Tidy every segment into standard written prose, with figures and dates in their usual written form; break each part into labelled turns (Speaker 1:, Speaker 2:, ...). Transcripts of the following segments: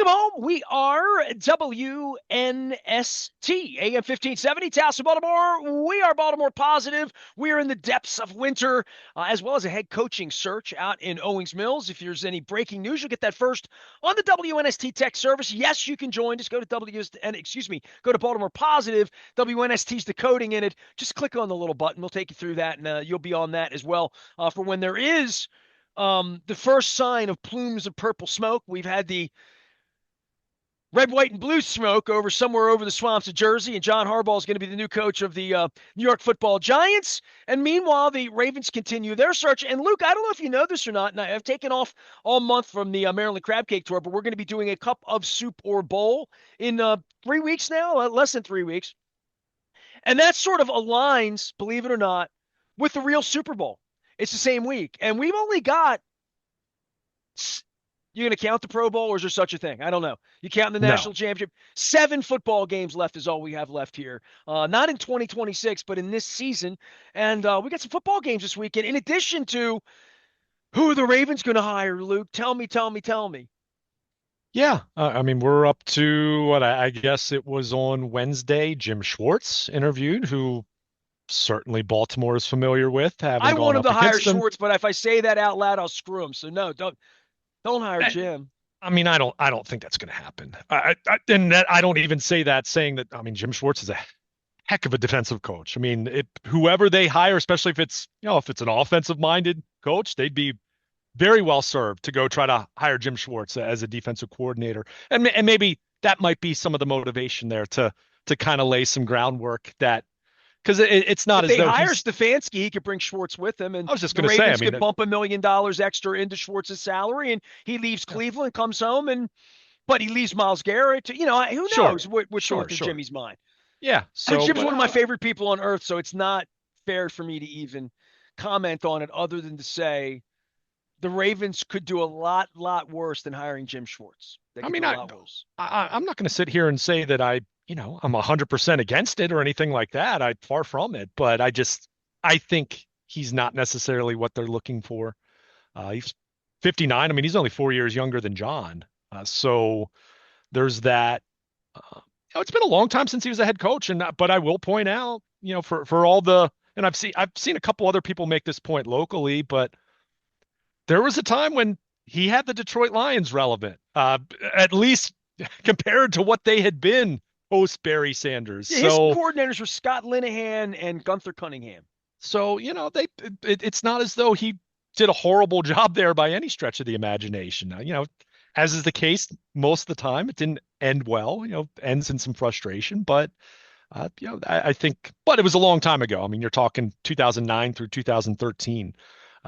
Speaker 1: Welcome home. We are WNST, AM 1570, Tassel, Baltimore. We are Baltimore positive. We are in the depths of winter, as well as a head coaching search out in Owings Mills. If there's any breaking news, you'll get that first on the WNST Tech Service. Yes, you can join. Just go to go to Baltimore Positive. WNST's the coding in it. Just click on the little button. We'll take you through that, and you'll be on that as well for when there is the first sign of plumes of purple smoke. We've had the red, white, and blue smoke somewhere over the swamps of Jersey, and John Harbaugh is going to be the new coach of the New York Football Giants. And meanwhile, the Ravens continue their search. And Luke, I don't know if you know this or not, and I've taken off all month from the Maryland Crab Cake Tour, but we're going to be doing a cup of soup or bowl in 3 weeks now, less than 3 weeks. And that sort of aligns, believe it or not, with the real Super Bowl. It's the same week. And we've only got you going to count the Pro Bowl, or is there such a thing? I don't know. You count the national championship? 7 football games left is all we have left here. Not in 2026, but in this season. And we got some football games this weekend. In addition to who are the Ravens going to hire, Luke? Tell me.
Speaker 2: Yeah, I mean, we're up to what I guess it was on Wednesday. Jim Schwartz interviewed, who certainly Baltimore is familiar with,
Speaker 1: I
Speaker 2: having
Speaker 1: want
Speaker 2: gone
Speaker 1: him
Speaker 2: up
Speaker 1: to hire
Speaker 2: against them.
Speaker 1: Schwartz, but if I say that out loud, I'll screw him. So no, don't hire
Speaker 2: I,
Speaker 1: Jim.
Speaker 2: I mean, I don't think that's going to happen. And that I don't even say that saying that. I mean, Jim Schwartz is a heck of a defensive coach. I mean, whoever they hire, especially if it's if it's an offensive minded coach, they'd be very well served to go try to hire Jim Schwartz as a defensive coordinator. And maybe that might be some of the motivation there to kind of lay some groundwork that because it's not
Speaker 1: If
Speaker 2: as
Speaker 1: they
Speaker 2: though
Speaker 1: hire
Speaker 2: he's.
Speaker 1: Stefanski, he could bring Schwartz with him, and
Speaker 2: I was just
Speaker 1: the
Speaker 2: going to say, I
Speaker 1: Ravens
Speaker 2: mean,
Speaker 1: could bump $1 million extra into Schwartz's salary, and he leaves
Speaker 2: yeah,
Speaker 1: Cleveland, comes home, but he leaves Miles Garrett. Who
Speaker 2: sure,
Speaker 1: knows what's going
Speaker 2: sure,
Speaker 1: through
Speaker 2: sure.
Speaker 1: Jimmy's mind?
Speaker 2: Yeah.
Speaker 1: And
Speaker 2: So,
Speaker 1: Jim's
Speaker 2: but
Speaker 1: one of my favorite people on earth, so it's not fair for me to even comment on it other than to say the Ravens could do a lot worse than hiring Jim Schwartz. They
Speaker 2: I
Speaker 1: could
Speaker 2: mean,
Speaker 1: do a lot worse.
Speaker 2: I'm not going to sit here and say that I'm 100% against it or anything like that. Far from it, but I think he's not necessarily what they're looking for. He's 59. I mean, he's only 4 years younger than John. So there's that. It's been a long time since he was a head coach, but I will point out, for all the, and I've seen a couple other people make this point locally, but there was a time when he had the Detroit Lions relevant, at least compared to what they had been post Barry Sanders.
Speaker 1: Yeah, his
Speaker 2: So,
Speaker 1: coordinators were Scott Linehan and Gunther Cunningham.
Speaker 2: it's not as though he did a horrible job there by any stretch of the imagination. As is the case most of the time, it didn't end well. Ends in some frustration, but I think, but it was a long time ago. I mean, you're talking 2009 through 2013.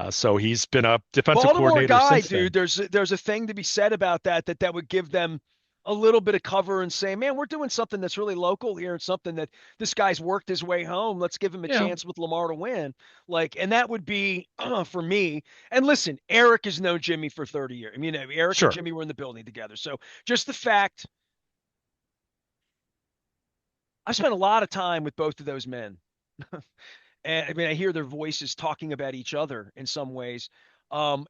Speaker 2: So he's been a defensive
Speaker 1: Baltimore
Speaker 2: coordinator
Speaker 1: guy,
Speaker 2: since
Speaker 1: dude.
Speaker 2: then.
Speaker 1: There's a thing to be said about that would give them a little bit of cover and say, man, we're doing something that's really local here and something that this guy's worked his way home. Let's give him a
Speaker 2: Yeah,
Speaker 1: chance with Lamar to win. And that would be for me. And listen, Eric has known Jimmy for 30 years. I mean, Eric and
Speaker 2: sure.
Speaker 1: Jimmy were in the building together. So just the fact I've spent a lot of time with both of those men. And I mean, I hear their voices talking about each other in some ways. Um,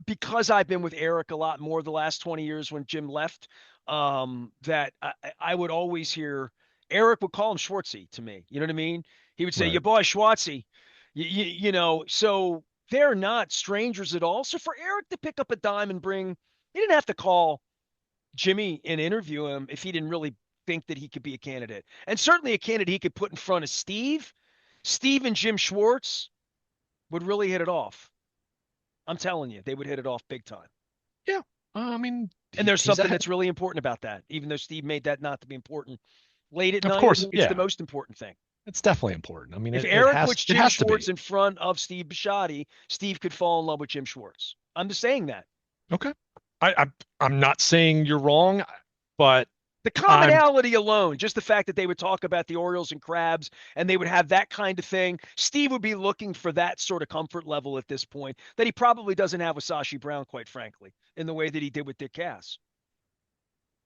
Speaker 1: because I've been with Eric a lot more the last 20 years when Jim left, that I would always hear Eric would call him Schwartzy to me. You know what I mean? He would say,
Speaker 2: Right.
Speaker 1: "Your boy Schwartzy," So they're not strangers at all. So for Eric to pick up a dime and he didn't have to call Jimmy and interview him if he didn't really think that he could be a candidate, and certainly a candidate he could put in front of Steve. Steve and Jim Schwartz would really hit it off. I'm telling you, they would hit it off big time.
Speaker 2: Yeah. I mean,
Speaker 1: And there's
Speaker 2: he's
Speaker 1: something
Speaker 2: a,
Speaker 1: that's really important about that, even though Steve made that not to be important. Late at
Speaker 2: of
Speaker 1: night,
Speaker 2: course,
Speaker 1: it's the
Speaker 2: yeah,
Speaker 1: most important thing.
Speaker 2: it's definitely important. I mean,
Speaker 1: If
Speaker 2: it
Speaker 1: Eric
Speaker 2: has
Speaker 1: puts
Speaker 2: it
Speaker 1: Jim
Speaker 2: has to
Speaker 1: Schwartz
Speaker 2: be.
Speaker 1: in front of Steve Bisciotti, Steve could fall in love with Jim Schwartz. I'm just saying that.
Speaker 2: Okay. I'm not saying you're wrong, but
Speaker 1: The
Speaker 2: I'm
Speaker 1: commonality alone, just the fact that they would talk about the Orioles and Crabs and they would have that kind of thing, Steve would be looking for that sort of comfort level at this point that he probably doesn't have with Sashi Brown, quite frankly, in the way that he did with Dick Cass.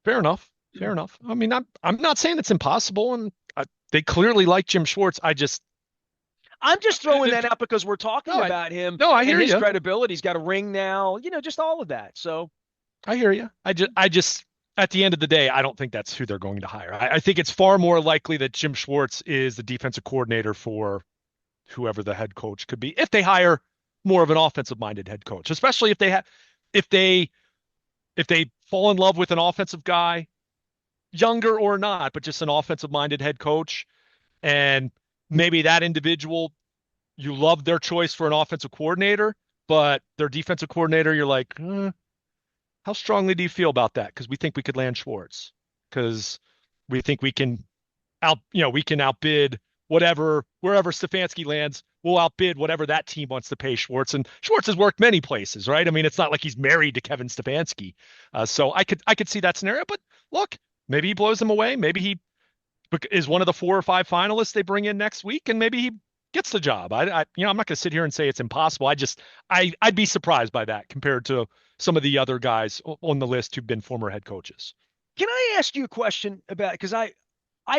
Speaker 2: fair enough. Fair enough. I mean, I'm not saying it's impossible, and they clearly like Jim Schwartz.
Speaker 1: I'm just throwing that
Speaker 2: It,
Speaker 1: out because we're talking
Speaker 2: no,
Speaker 1: about him
Speaker 2: no, I
Speaker 1: and
Speaker 2: hear
Speaker 1: his
Speaker 2: you.
Speaker 1: credibility. He's got a ring now, just all of that. So
Speaker 2: I hear you. I just at the end of the day, I don't think that's who they're going to hire. I think it's far more likely that Jim Schwartz is the defensive coordinator for whoever the head coach could be if they hire more of an offensive minded head coach, especially if they have if they if they fall in love with an offensive guy, younger or not, but just an offensive minded head coach. And maybe that individual, you love their choice for an offensive coordinator, but their defensive coordinator, you're like, how strongly do you feel about that? Because we think we could land Schwartz. Because we think we can we can outbid wherever Stefanski lands. We'll outbid whatever that team wants to pay Schwartz. And Schwartz has worked many places, right? I mean, it's not like he's married to Kevin Stefanski. So I could see that scenario. But look, maybe he blows them away. Maybe he is one of the 4 or 5 finalists they bring in next week, and maybe he gets the job. I'm not going to sit here and say it's impossible. I'd be surprised by that compared to some of the other guys on the list who've been former head coaches.
Speaker 1: Can I ask you a question about, because I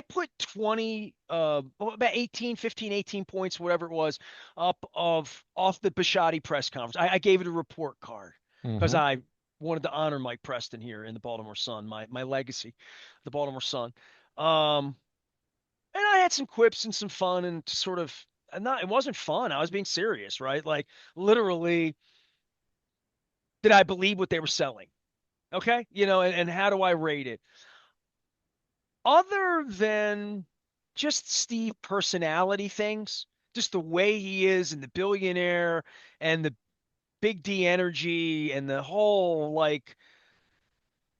Speaker 1: put 20, about 18, 15, 18 points, whatever it was, off the Bisciotti press conference. I gave it a report card because
Speaker 2: Mm-hmm.
Speaker 1: I wanted to honor Mike Preston here in the Baltimore Sun, my legacy, the Baltimore Sun. And I had some quips and some fun and sort of, not, it wasn't fun. I was being serious, right? Like literally, did I believe what they were selling? Okay. And how do I rate it? Other than just Steve personality things, just the way he is and the billionaire and the big D energy and the whole like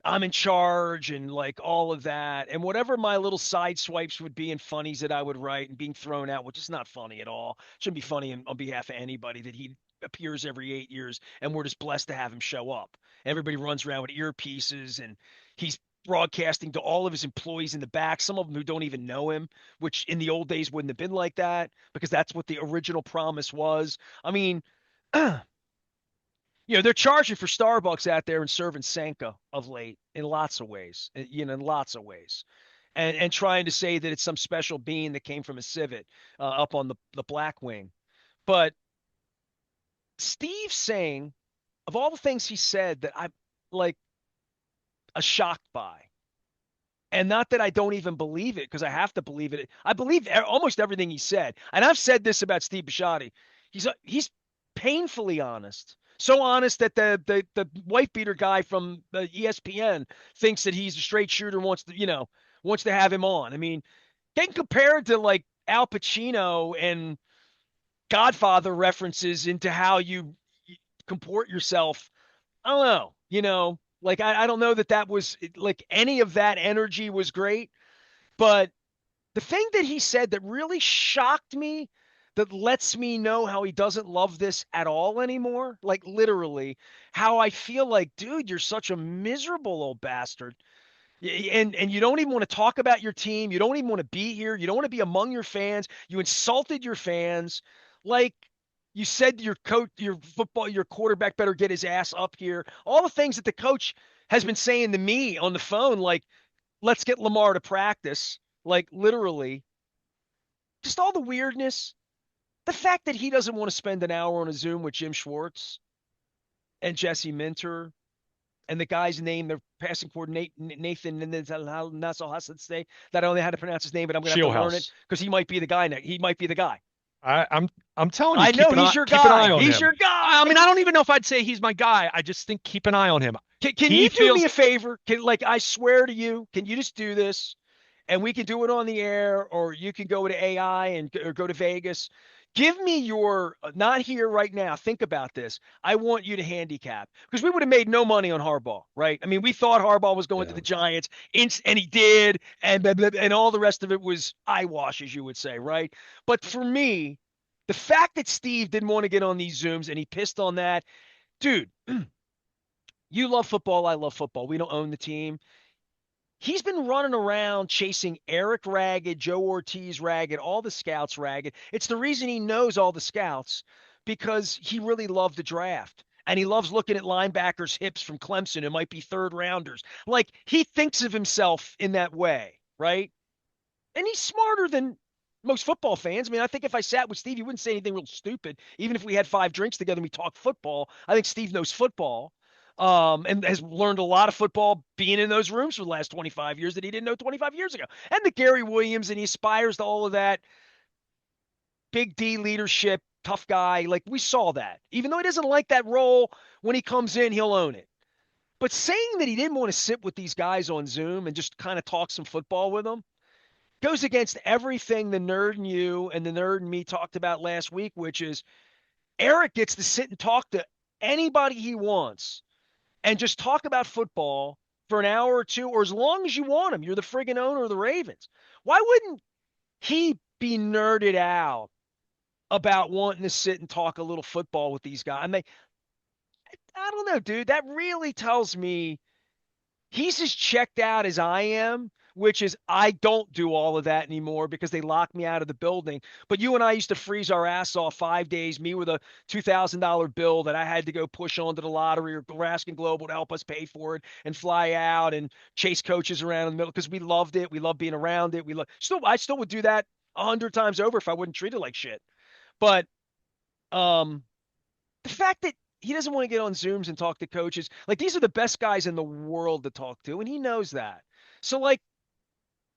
Speaker 1: I'm in charge and like all of that and whatever my little side swipes would be and funnies that I would write and being thrown out, which is not funny at all. Shouldn't be funny on behalf of anybody that he appears every 8 years and we're just blessed to have him show up. Everybody runs around with earpieces and he's broadcasting to all of his employees in the back, some of them who don't even know him, which in the old days wouldn't have been like that because that's what the original promise was. I mean, they're charging for Starbucks out there and serving Sanka of late in lots of ways, in lots of ways. And trying to say that it's some special being that came from a civet up on the Black Wing. But Steve saying, of all the things he said that I'm like shocked by, and not that I don't even believe it because I have to believe it. I believe almost everything he said. And I've said this about Steve Bisciotti. He's painfully honest. So honest that the wife beater guy from the ESPN thinks that he's a straight shooter and wants to have him on. I mean, getting compared to like Al Pacino and Godfather references into how you comport yourself. I don't know. Like I don't know that was like any of that energy was great, but the thing that he said that really shocked me, that lets me know how he doesn't love this at all anymore, like literally, how I feel like, dude, you're such a miserable old bastard. And you don't even want to talk about your team. You don't even want to be here. You don't want to be among your fans. You insulted your fans. Like you said your coach, your quarterback better get his ass up here. All the things that the coach has been saying to me on the phone, like, let's get Lamar to practice. Like literally, just all the weirdness. The fact that he doesn't want to spend an hour on a Zoom with Jim Schwartz and Jesse Minter and the guy's name, their passing coordinator, Nathan Nassau Hassan say that I don't know how to pronounce his name, but I'm going to have to learn it
Speaker 2: Shieldhouse.
Speaker 1: because he might be the guy. He might be the guy.
Speaker 2: I'm telling you,
Speaker 1: I know he's your
Speaker 2: keep an eye
Speaker 1: guy.
Speaker 2: on
Speaker 1: He's
Speaker 2: him.
Speaker 1: your guy.
Speaker 2: I mean, I don't even know if I'd say he's my guy. I just think keep an eye on him.
Speaker 1: Can
Speaker 2: He
Speaker 1: you do me
Speaker 2: feels
Speaker 1: a favor? I swear to you, can you just do this? And we can do it on the air, or you can go to AI or go to Vegas. Give me your, not here right now. Think about this. I want you to handicap because we would have made no money on Harbaugh, right? I mean, we thought Harbaugh was going to
Speaker 2: yeah.
Speaker 1: the Giants, and he did, and all the rest of it was eyewash, as you would say, right? But for me, the fact that Steve didn't want to get on these Zooms and he pissed on that, dude, you love football. I love football. We don't own the team. He's been running around chasing Eric Ragged, Joe Ortiz Ragged, all the scouts Ragged. It's the reason he knows all the scouts because he really loved the draft. And he loves looking at linebackers' hips from Clemson. It might be third rounders. Like he thinks of himself in that way, right? And he's smarter than most football fans. I mean, I think if I sat with Steve, he wouldn't say anything real stupid. Even if we had 5 drinks together and we talked football, I think Steve knows football. and has learned a lot of football being in those rooms for the last 25 years that he didn't know 25 years ago. And the Gary Williams, and he aspires to all of that big D leadership, tough guy. Like we saw that. Even though he doesn't like that role, when he comes in, he'll own it. But saying that he didn't want to sit with these guys on Zoom and just kind of talk some football with them goes against everything the nerd and you and the nerd and me talked about last week, which is Eric gets to sit and talk to anybody he wants and just talk about football for an hour or two, or as long as you want him. You're the friggin' owner of the Ravens. Why wouldn't he be nerded out about wanting to sit and talk a little football with these guys? I mean, I don't know, dude. That really tells me he's as checked out as I am, which is I don't do all of that anymore because they locked me out of the building. But you and I used to freeze our ass off 5 days, me with a $2,000 bill that I had to go push onto the lottery or Raskin Global to help us pay for it and fly out and chase coaches around in the middle because we loved it. We loved being around it. I still would do that 100 times over if I wouldn't treat it like shit. But um, the fact that he doesn't want to get on Zooms and talk to coaches, like these are the best guys in the world to talk to, and he knows that. So like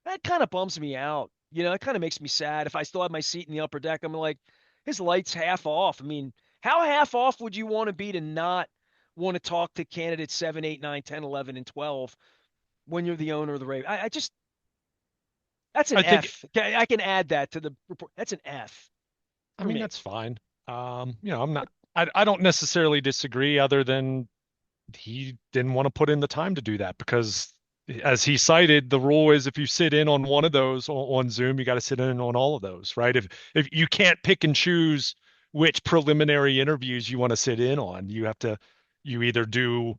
Speaker 1: that kind of bums me out. It kind of makes me sad. If I still have my seat in the upper deck, I'm like, his light's half off. I mean, how half off would you want to be to not want to talk to candidates 7, 8, 9, 10, 11, and 12 when you're the owner of the Ravens? I just, that's an
Speaker 2: I think,
Speaker 1: F. I can add that to the report. That's an F
Speaker 2: I
Speaker 1: for
Speaker 2: mean,
Speaker 1: me.
Speaker 2: that's fine. I'm not, I don't necessarily disagree other than he didn't want to put in the time to do that because as he cited, the rule is if you sit in on one of those on Zoom, you got to sit in on all of those, right? If you can't pick and choose which preliminary interviews you want to sit in on, you either do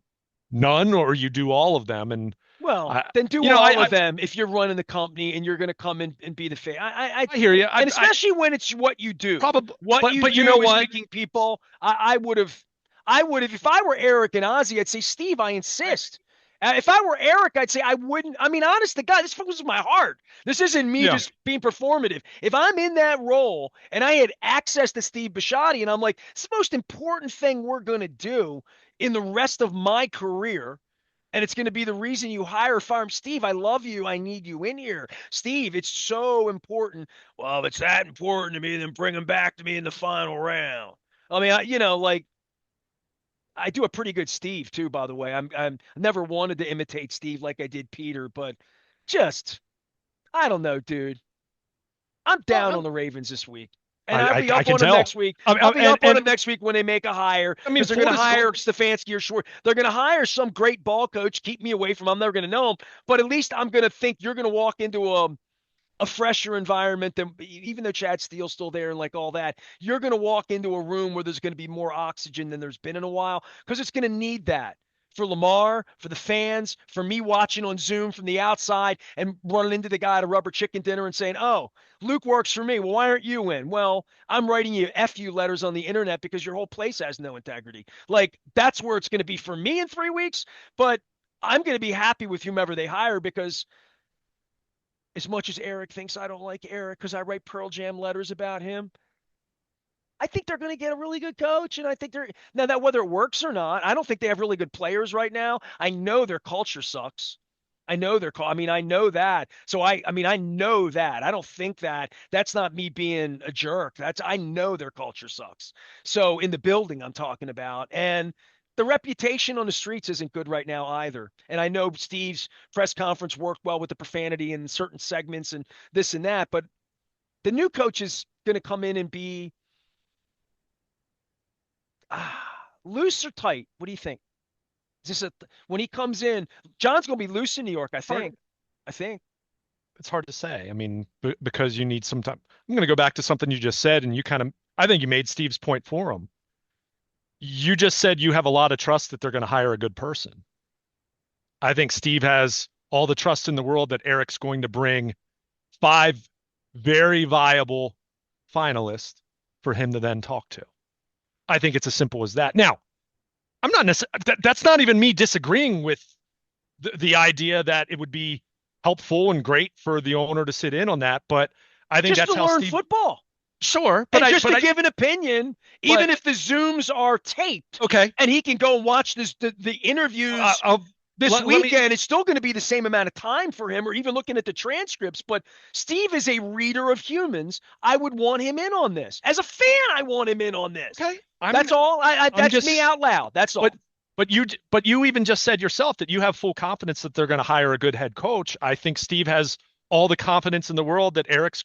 Speaker 2: none or you do all of them. And
Speaker 1: Well,
Speaker 2: I,
Speaker 1: then do all of them if you're running the company and you're going to come in and be the face.
Speaker 2: I hear you.
Speaker 1: And especially when it's what you do.
Speaker 2: Probably,
Speaker 1: What you
Speaker 2: but you know
Speaker 1: do is
Speaker 2: what?
Speaker 1: making people. I would have, if I were Eric and Ozzy, I'd say, Steve, I insist. If I were Eric, I'd say I wouldn't. I mean, honest to God, this was my heart. This isn't me
Speaker 2: Yeah,
Speaker 1: just being performative. If I'm in that role and I had access to Steve Bisciotti and I'm like, it's the most important thing we're going to do in the rest of my career, and it's going to be the reason you hire Farm Steve. I love you. I need you in here. Steve, it's so important. Well, if it's that important to me, then bring him back to me in the final round. I mean, like I do a pretty good Steve too, by the way. I'm never wanted to imitate Steve like I did Peter, but just I don't know, dude. I'm down on
Speaker 2: well,
Speaker 1: the Ravens this week. And I'll
Speaker 2: I
Speaker 1: be
Speaker 2: I
Speaker 1: up
Speaker 2: can
Speaker 1: on them
Speaker 2: tell.
Speaker 1: next week.
Speaker 2: I mean,
Speaker 1: I'll be
Speaker 2: and
Speaker 1: up on them next week when they make a hire
Speaker 2: I mean,
Speaker 1: because they're going
Speaker 2: full
Speaker 1: to hire
Speaker 2: disclosure.
Speaker 1: Stefanski or Schwartz. They're going to hire some great ball coach, keep me away from him. I'm never going to know him. But at least I'm going to think you're going to walk into a fresher environment than even though Chad Steele's still there and like all that, you're going to walk into a room where there's going to be more oxygen than there's been in a while because it's going to need that for Lamar, for the fans, for me watching on Zoom from the outside and running into the guy at a rubber chicken dinner and saying, oh, Luke works for me. Well, why aren't you in? Well, I'm writing you FU letters on the internet because your whole place has no integrity. Like, that's where it's going to be for me in 3 weeks. But I'm going to be happy with whomever they hire because as much as Eric thinks I don't like Eric because I write Pearl Jam letters about him, I think they're going to get a really good coach. And I think they're now that whether it works or not, I don't think they have really good players right now. I know their culture sucks. I know I mean, I know that. So I mean, I know that. I don't think that. That's not me being a jerk. I know their culture sucks. So in the building I'm talking about, and the reputation on the streets isn't good right now either. And I know Steve's press conference worked well with the profanity in certain segments and this and that, but the new coach is going to come in and be loose or tight. What do you think? Is this when he comes in? John's going to be loose in New York, I
Speaker 2: Hard,
Speaker 1: think. I think.
Speaker 2: it's hard to say. I mean, because you need some time. I'm going to go back to something you just said, and I think you made Steve's point for him. You just said you have a lot of trust that they're going to hire a good person. I think Steve has all the trust in the world that Eric's going to bring 5 very viable finalists for him to then talk to. I think it's as simple as that. Now, I'm not necessarily, that's not even me disagreeing with the idea that it would be helpful and great for the owner to sit in on that, but I think
Speaker 1: Just
Speaker 2: that's
Speaker 1: to
Speaker 2: how
Speaker 1: learn
Speaker 2: Steve
Speaker 1: football.
Speaker 2: Sure,
Speaker 1: And just to give an opinion, even if the Zooms are taped,
Speaker 2: okay,
Speaker 1: and he can go and watch the interviews this
Speaker 2: let me.
Speaker 1: weekend, it's still going to be the same amount of time for him, or even looking at the transcripts. But Steve is a reader of humans. I would want him in on this. As a fan, I want him in on this.
Speaker 2: Okay,
Speaker 1: That's all.
Speaker 2: I'm
Speaker 1: That's
Speaker 2: just
Speaker 1: me out loud. That's all.
Speaker 2: but you even just said yourself that you have full confidence that they're going to hire a good head coach. I think Steve has all the confidence in the world that Eric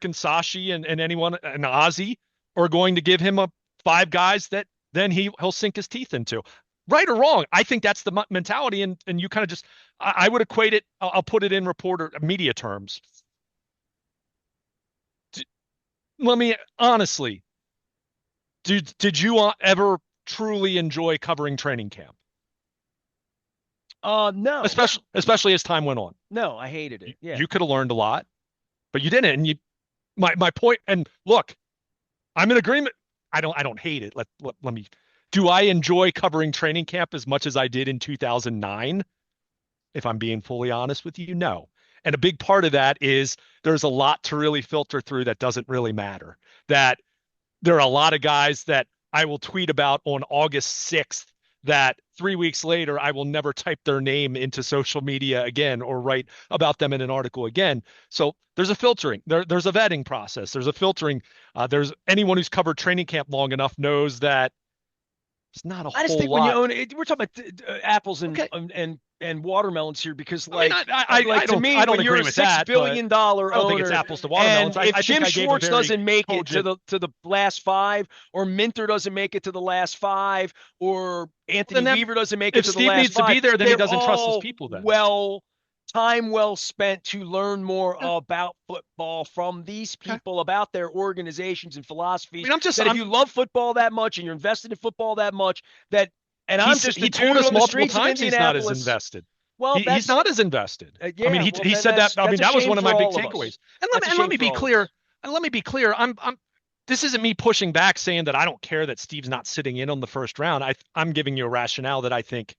Speaker 2: and Sashi and anyone and Ozzy are going to give him a five guys that then he'll sink his teeth into. Right or wrong, I think that's the mentality, and you kind of just I would equate it. I'll put it in reporter media terms. Let me honestly, did you ever truly enjoy covering training camp?
Speaker 1: No.
Speaker 2: Especially as time went on.
Speaker 1: No, I hated it. Yeah.
Speaker 2: You could have learned a lot, but you didn't. And my point. And look, I'm in agreement. I don't hate it. Let me. Do I enjoy covering training camp as much as I did in 2009? If I'm being fully honest with you, no. And a big part of that is there's a lot to really filter through that doesn't really matter. That there are a lot of guys that I will tweet about on August 6th that 3 weeks later I will never type their name into social media again or write about them in an article again. So there's a filtering. There's a vetting process. There's a filtering. There's anyone who's covered training camp long enough knows that it's not a whole lot.
Speaker 1: I just think when you own it, we're talking about apples and
Speaker 2: Okay.
Speaker 1: and watermelons here, because
Speaker 2: I mean,
Speaker 1: to me,
Speaker 2: I don't
Speaker 1: when you're
Speaker 2: agree
Speaker 1: a
Speaker 2: with
Speaker 1: $6
Speaker 2: that,
Speaker 1: billion
Speaker 2: but I don't think
Speaker 1: owner,
Speaker 2: it's apples to watermelons.
Speaker 1: and if
Speaker 2: I think
Speaker 1: Jim
Speaker 2: I gave a
Speaker 1: Schwartz
Speaker 2: very
Speaker 1: doesn't make it
Speaker 2: cogent-
Speaker 1: to the last five, or Minter doesn't make it to the last five, or Anthony Weaver doesn't make it
Speaker 2: if
Speaker 1: to the
Speaker 2: Steve
Speaker 1: last
Speaker 2: needs to
Speaker 1: five,
Speaker 2: be there, then he
Speaker 1: they're
Speaker 2: doesn't trust his
Speaker 1: all
Speaker 2: people then.
Speaker 1: time well spent to learn more
Speaker 2: Yeah.
Speaker 1: about football from these
Speaker 2: Okay.
Speaker 1: people, about their organizations and philosophies.
Speaker 2: I mean,
Speaker 1: if you love football that much and you're invested in football that much, I'm just
Speaker 2: he
Speaker 1: the
Speaker 2: told
Speaker 1: dude
Speaker 2: us
Speaker 1: on the
Speaker 2: multiple
Speaker 1: streets of
Speaker 2: times he's not as
Speaker 1: Indianapolis.
Speaker 2: invested.
Speaker 1: Well,
Speaker 2: He's not as invested.
Speaker 1: yeah,
Speaker 2: I mean,
Speaker 1: well,
Speaker 2: he said that. I mean,
Speaker 1: that's a
Speaker 2: that was
Speaker 1: shame
Speaker 2: one of my
Speaker 1: for
Speaker 2: big
Speaker 1: all of us.
Speaker 2: takeaways.
Speaker 1: That's a
Speaker 2: And let me
Speaker 1: shame
Speaker 2: be
Speaker 1: for all
Speaker 2: clear.
Speaker 1: of us.
Speaker 2: And let me be clear. This isn't me pushing back saying that I don't care that Steve's not sitting in on the first round. I'm giving you a rationale that I think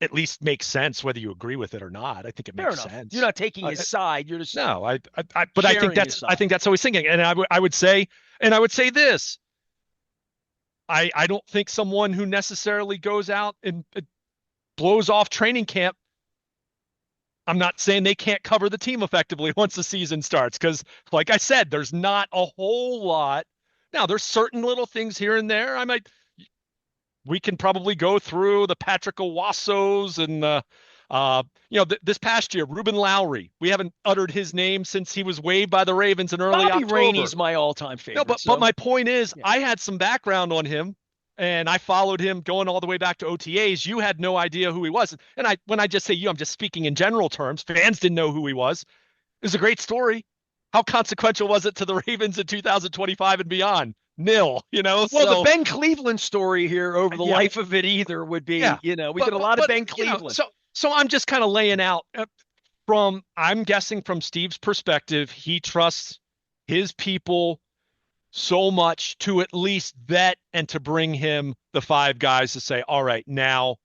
Speaker 2: at least makes sense, whether you agree with it or not. I think it makes sense.
Speaker 1: You're not taking his side. You're just
Speaker 2: no. But I think
Speaker 1: his side.
Speaker 2: that's how he's thinking. And I would say this. I don't think someone who necessarily goes out and blows off training camp. I'm not saying they can't cover the team effectively once the season starts, because, like I said, there's not a whole lot. Now, there's certain little things here and there. We can probably go through the Patrick Owassos and this past year, Ruben Lowry. We haven't uttered his name since he was waived by the Ravens in early
Speaker 1: Bobby
Speaker 2: October.
Speaker 1: Rainey's my all-time favorite.
Speaker 2: No, but my point is, I had some background on him, and I followed him going all the way back to OTAs. You had no idea who he was. And when I just say you, I'm just speaking in general terms. Fans didn't know who he was. It was a great story. How consequential was it to the Ravens in 2025 and beyond? Nil,
Speaker 1: Well, the Ben Cleveland story here over the life of it either would be, we did a lot of Ben Cleveland.
Speaker 2: So I'm just kind of laying out I'm guessing from Steve's perspective, he trusts his people so much to at least vet and to bring him the five guys to say, all right, now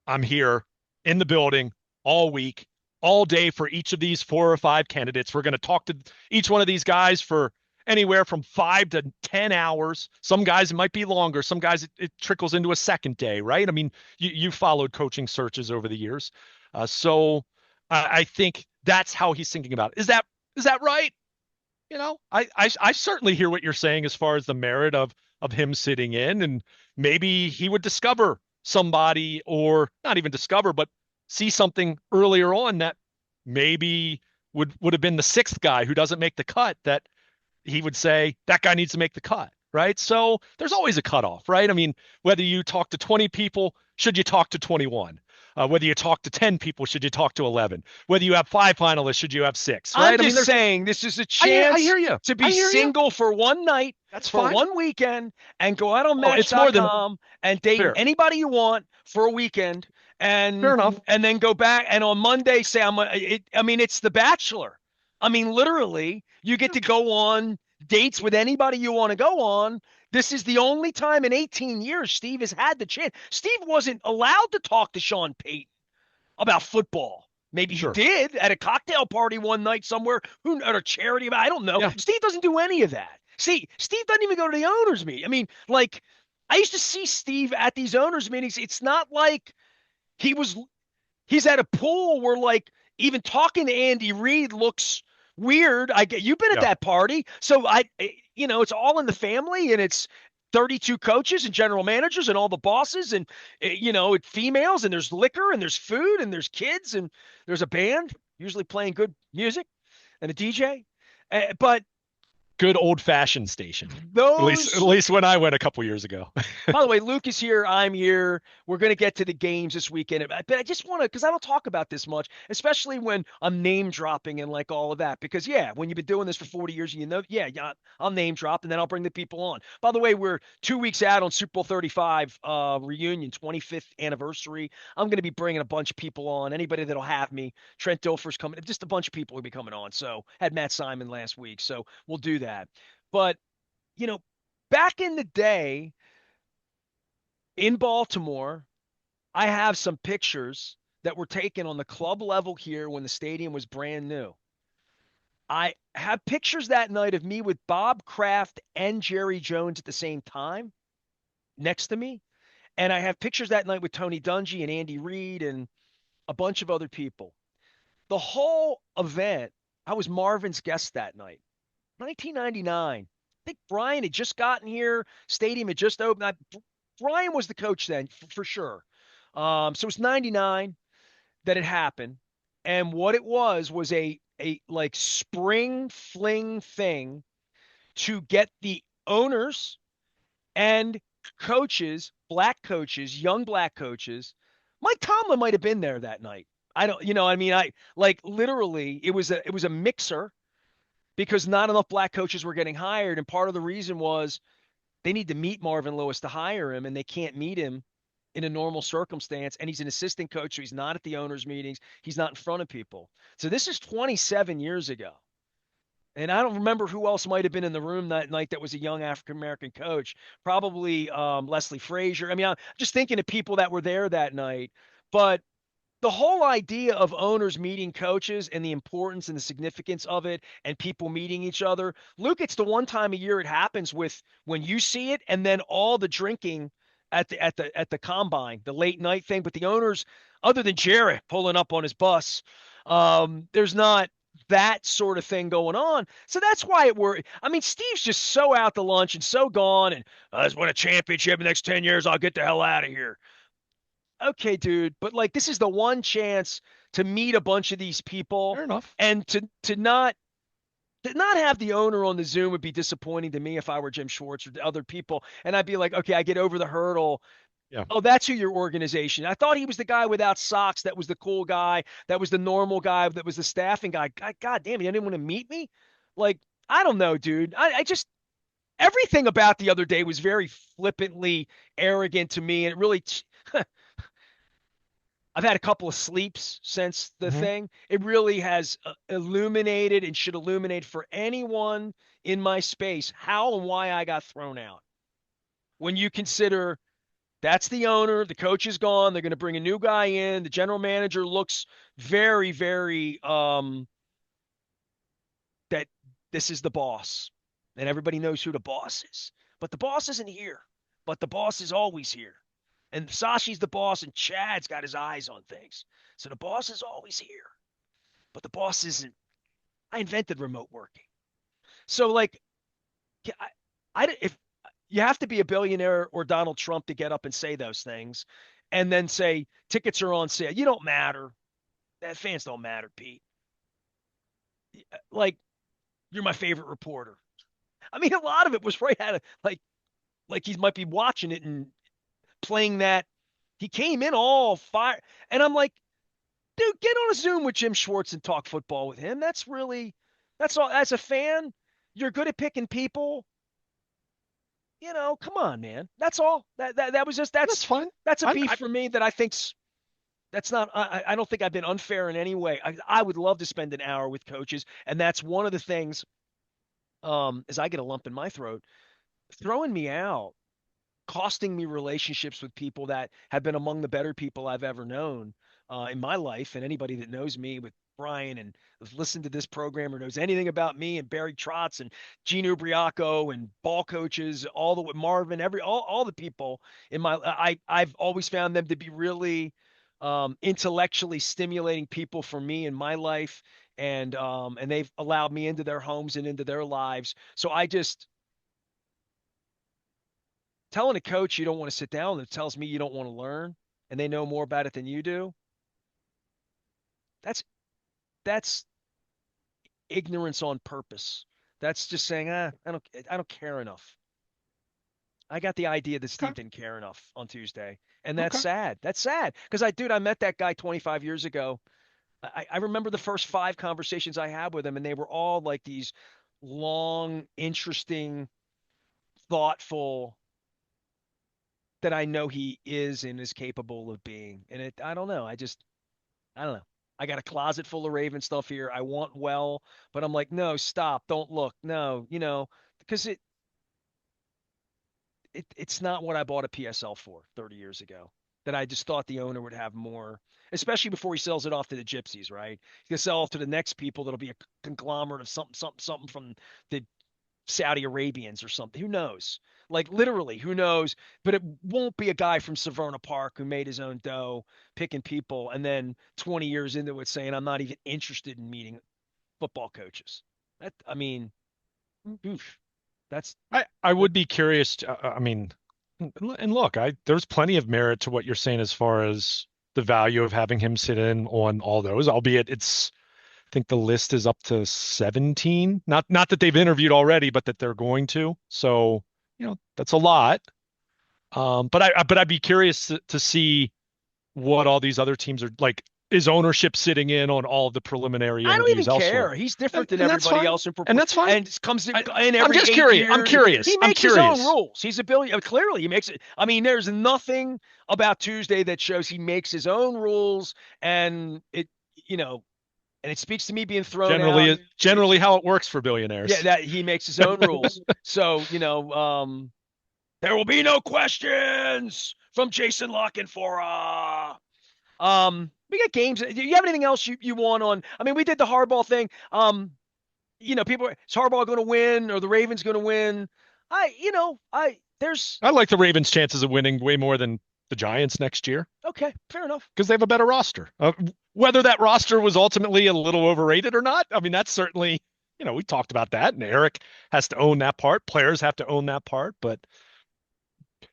Speaker 2: I'm here in the building all week, all day for each of these 4 or 5 candidates. We're going to talk to each one of these guys for anywhere from 5 to 10 hours. Some guys, it might be longer. Some guys, it trickles into a second day, right? I mean, you followed coaching searches over the years. So I think that's how he's thinking about it. Is that right? I certainly hear what you're saying as far as the merit of him sitting in, and maybe he would discover somebody, or not even discover, but see something earlier on that maybe would have been the 6th guy who doesn't make the cut, that he would say that guy needs to make the cut, right? So there's always a cutoff, right? I mean, whether you talk to 20 people, should you talk to 21? Whether you talk to 10 people, should you talk to 11? Whether you have 5 finalists, should you have 6? Right?
Speaker 1: I'm just saying this is a chance
Speaker 2: I hear you.
Speaker 1: to be single for one night,
Speaker 2: That's
Speaker 1: for
Speaker 2: fine.
Speaker 1: one weekend, and go out on
Speaker 2: It's more than
Speaker 1: Match.com and date
Speaker 2: fair.
Speaker 1: anybody you want for a weekend, and
Speaker 2: Fair enough.
Speaker 1: And then go back and on Monday say it's The Bachelor. I mean, literally, you get to go on dates with anybody you want to go on. This is the only time in 18 years Steve has had the chance. Steve wasn't allowed to talk to Sean Payton about football. Maybe he
Speaker 2: Sure.
Speaker 1: did at a cocktail party one night somewhere, who at a charity. I don't know.
Speaker 2: Yeah.
Speaker 1: Steve doesn't do any of that. See, Steve doesn't even go to the owners meeting. I mean, like, I used to see Steve at these owners meetings. It's not like he was he's at a pool where like even talking to Andy Reid looks weird. I get you've been at
Speaker 2: Yeah.
Speaker 1: that party, so it's all in the family, and it's 32 coaches and general managers and all the bosses and females, and there's liquor and there's food and there's kids and there's a band usually playing good music and a DJ. But
Speaker 2: Good old fashioned station. At
Speaker 1: those
Speaker 2: least when I went a couple years ago.
Speaker 1: By the way, Luke is here. I'm here. We're going to get to the games this weekend. But I just want to, because I don't talk about this much, especially when I'm name dropping and like all of that. Because, yeah, when you've been doing this for 40 years, yeah, I'll name drop and then I'll bring the people on. By the way, we're 2 weeks out on Super Bowl 35 reunion, 25th anniversary. I'm going to be bringing a bunch of people on. Anybody that'll have me. Trent Dilfer's coming. Just a bunch of people will be coming on. So, had Matt Simon last week. So, we'll do that. But, you know, back in the day, in Baltimore, I have some pictures that were taken on the club level here when the stadium was brand new. I have pictures that night of me with Bob Kraft and Jerry Jones at the same time next to me. And I have pictures that night with Tony Dungy and Andy Reid and a bunch of other people. The whole event, I was Marvin's guest that night, 1999. I think Brian had just gotten here. Stadium had just opened. Brian was the coach then, for sure. So it's 99 that it happened. And what it was a like spring fling thing to get the owners and coaches, black coaches, young black coaches. Mike Tomlin might have been there that night. I don't, I mean, I like literally it was a mixer because not enough black coaches were getting hired. And part of the reason was they need to meet Marvin Lewis to hire him, and they can't meet him in a normal circumstance. And he's an assistant coach, so he's not at the owners' meetings. He's not in front of people. So this is 27 years ago. And I don't remember who else might have been in the room that night that was a young African American coach. Probably Leslie Frazier. I mean, I'm just thinking of people that were there that night. But the whole idea of owners meeting coaches and the importance and the significance of it and people meeting each other. Luke, it's the one time a year it happens with when you see it and then all the drinking at the combine, the late night thing. But the owners, other than Jarrett pulling up on his bus, there's not that sort of thing going on. So that's why it were. I mean, Steve's just so out to lunch and so gone. And I just won a championship in the next 10 years. I'll get the hell out of here. Okay, dude, but like this is the one chance to meet a bunch of these people
Speaker 2: Fair enough.
Speaker 1: and to not have the owner on the Zoom would be disappointing to me if I were Jim Schwartz or other people. And I'd be like, okay, I get over the hurdle.
Speaker 2: Yeah.
Speaker 1: Oh, that's who your organization. I thought he was the guy without socks. That was the cool guy. That was the normal guy. That was the staffing guy. God damn, you didn't want to meet me? Like, I don't know, dude. I just everything about the other day was very flippantly arrogant to me, and it really I've had a couple of sleeps since the
Speaker 2: Hmm.
Speaker 1: thing. It really has illuminated and should illuminate for anyone in my space how and why I got thrown out. When you consider that's the owner, the coach is gone, they're going to bring a new guy in, the general manager looks very, very that this is the boss, and everybody knows who the boss is. But the boss isn't here. But the boss is always here. And Sashi's the boss, and Chad's got his eyes on things. So the boss is always here. But the boss isn't. I invented remote working. So, like, if you have to be a billionaire or Donald Trump to get up and say those things and then say tickets are on sale. You don't matter. That fans don't matter, Pete. Like, you're my favorite reporter. I mean, a lot of it was right out of like he might be watching it and playing that. He came in all fire, and I'm like, dude, get on a Zoom with Jim Schwartz and talk football with him. That's all. As a fan, you're good at picking people. Come on, man. That's all. That was just
Speaker 2: That's fine.
Speaker 1: that's a
Speaker 2: I'm,
Speaker 1: beef
Speaker 2: I,
Speaker 1: for me that I think's that's not. I don't think I've been unfair in any way. I would love to spend an hour with coaches, and that's one of the things. As I get a lump in my throat, throwing me out, costing me relationships with people that have been among the better people I've ever known. in my life, and anybody that knows me with Brian and has listened to this program or knows anything about me and Barry Trotz and Gene Ubriaco and ball coaches, all the Marvin, all the people in my I've always found them to be really intellectually stimulating people for me in my life, and they've allowed me into their homes and into their lives. So I just telling a coach you don't want to sit down that tells me you don't want to learn and they know more about it than you do. That's that's ignorance on purpose. That's just saying, I don't care enough. I got the idea that
Speaker 2: Okay.
Speaker 1: Steve didn't care enough on Tuesday, and that's
Speaker 2: Okay.
Speaker 1: sad. That's sad because I met that guy 25 years ago. I remember the first five conversations I had with him, and they were all like these long, interesting, thoughtful that I know he is and is capable of being. And I don't know. I don't know. I got a closet full of Raven stuff here. I want well, but I'm like, no, stop, don't look, no, because it's not what I bought a PSL for 30 years ago. That I just thought the owner would have more, especially before he sells it off to the gypsies, right? He's gonna sell off to the next people that'll be a conglomerate of something, something, something from the Saudi Arabians or something. Who knows? Like literally, who knows? But it won't be a guy from Severna Park who made his own dough picking people and then 20 years into it saying, I'm not even interested in meeting football coaches. I mean, oof, that's
Speaker 2: I
Speaker 1: that,
Speaker 2: would be curious. I mean, and look, there's plenty of merit to what you're saying as far as the value of having him sit in on all those, albeit I think the list is up to 17. Not that they've interviewed already, but that they're going to. So, that's a lot. But I'd be curious to see what all these other teams are like. Is ownership sitting in on all of the preliminary
Speaker 1: I don't even
Speaker 2: interviews elsewhere?
Speaker 1: care. He's different than
Speaker 2: And that's
Speaker 1: everybody
Speaker 2: fine.
Speaker 1: else
Speaker 2: And that's fine.
Speaker 1: and comes in
Speaker 2: I, I'm
Speaker 1: every
Speaker 2: just
Speaker 1: eight
Speaker 2: curious. I'm
Speaker 1: years. He
Speaker 2: curious. I'm
Speaker 1: makes his own
Speaker 2: curious.
Speaker 1: rules. He's a billion. Clearly, he makes it. I mean, there's nothing about Tuesday that shows he makes his own rules, and you know, and it speaks to me being thrown out.
Speaker 2: Generally how it works for
Speaker 1: Yeah,
Speaker 2: billionaires.
Speaker 1: that he makes his own rules. So there will be no questions from Jason Lockenfora. We got games. Do you have anything else you want on? I mean, we did the hardball thing. People, is Harbaugh going to win or the Ravens going to win? There's
Speaker 2: I like the Ravens' chances of winning way more than the Giants next year
Speaker 1: okay, fair enough.
Speaker 2: because they have a better roster. Whether that roster was ultimately a little overrated or not, I mean, that's certainly, we talked about that, and Eric has to own that part. Players have to own that part. But